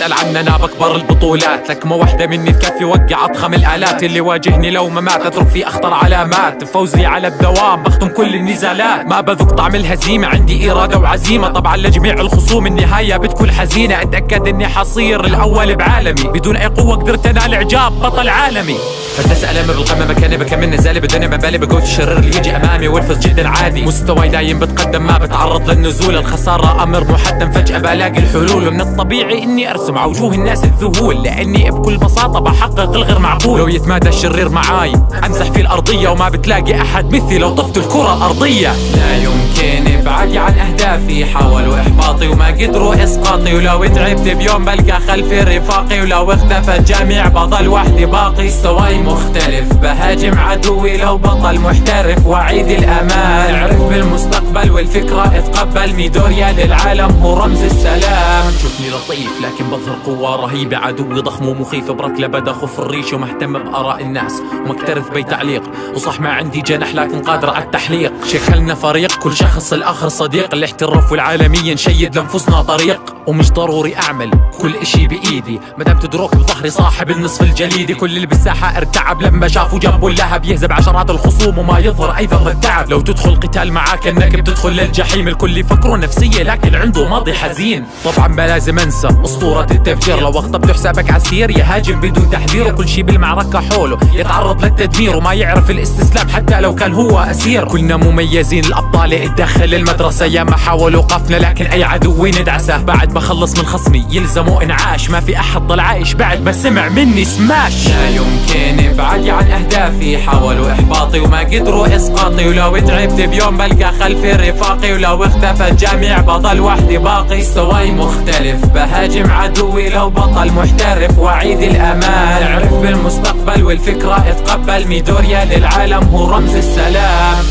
تسأل عننا بكبر البطولات، لك ما وحدة مني تكفي وقع أضخم الآلات. اللي واجهني لو ما مات أترك فيه أخطر علامات، فوزي على الدوام بختم كل النزالات. ما بذوق طعم الهزيمة، عندي إرادة وعزيمة. طبعا لجميع الخصوم النهاية بتكون حزينة، اتأكد اني حصير الأول بعالمي، بدون أي قوة قدرت أنال إعجاب بطل عالمي. فتسأل أمر بالقمة مكاني بكمل نزالي، بدون ما بالي بقوة الشرير اللي يجي أمامي والفز جدا عادي. مستواي دايم بتقدم ما بتعرض للنزول، الخسارة أمر محتم فجأة بلاقي الحلول. ومن الطبيعي إني أرسم على وجوه الناس الذهول، لأني بكل بساطة بحقق الغير معقول. لو يتمادى الشرير معاي أمسح في الأرضية، وما بتلاقي أحد مثلي لو طفت الكرة الأرضية. لا يمكن ابعادي عن أهدافي، حاولوا إحباطي وما قدروا إسقاطي. ولو تعبت بيوم بلقى خلفي رفاقي، ولو اختفى الجميع بضل وحدي باقي. مستواي مختلف بهاجم عدوي لو بطل محترف، وعيد الأمان اعرف بالمستقبل والفكرة اتقبل. ميدوريا للعالم هو رمز السلام. شوفني لطيف لكن بظهر قوة رهيبة، عدوي ضخم ومخيف بركلة بدا خف الريش، ومهتم بآراء الناس ومكترث بي تعليق. وصح ما عندي جناح لكن قادر على التحليق. شكلنا فريق كل شخص الآخر صديق، الاحتراف والعالمية نشيد لنفسنا طريق. ومش ضروري أعمل كل اشي بإيدي، مدام تدرك بظهري صاحب النصف الجليدي. كل اللي بالساحة ارتعب لما شافوا جنبه اللهب، يهزم عشرات الخصوم وما يظهر أي ذرة تعب. لو تدخل قتال معاك انك بتدخل للجحيم، الكل يفكروا نفسية لكن عنده ماضي حزين. طبعا ما لازم انسى أسطورة التفجير، لو اخطبت حسابك عسير يهاجم بدون تحذير. وكل شي بالمعركة حوله يتعرض للتدمير، وما يعرف الاستسلام حتى لو كان هو أسير. كلنا مميزين الأبطال اتدخل المدرسة، يا ما حاولوا وقفنا لكن أي عدو ندعسه. بعد ما خلص من خصمي يلزموا انعاش، ما في أحد ضل عايش بعد ما سمع مني سماش. لا يمكن ابعادي عن أهدافي، حاولوا إحباطي وما قدروا إسقاطي. ولو تعبت بيوم بلقى خلفي رفاقي، ولو اختفى الجميع بضل وحدي باقي. مستواي مختلف بهاجم عدوي لو بطل محترف، وعيد الأمان اعرف بالمستقبل والفكرة اتقبل. ميدوريا للعالم هو رمز السلام.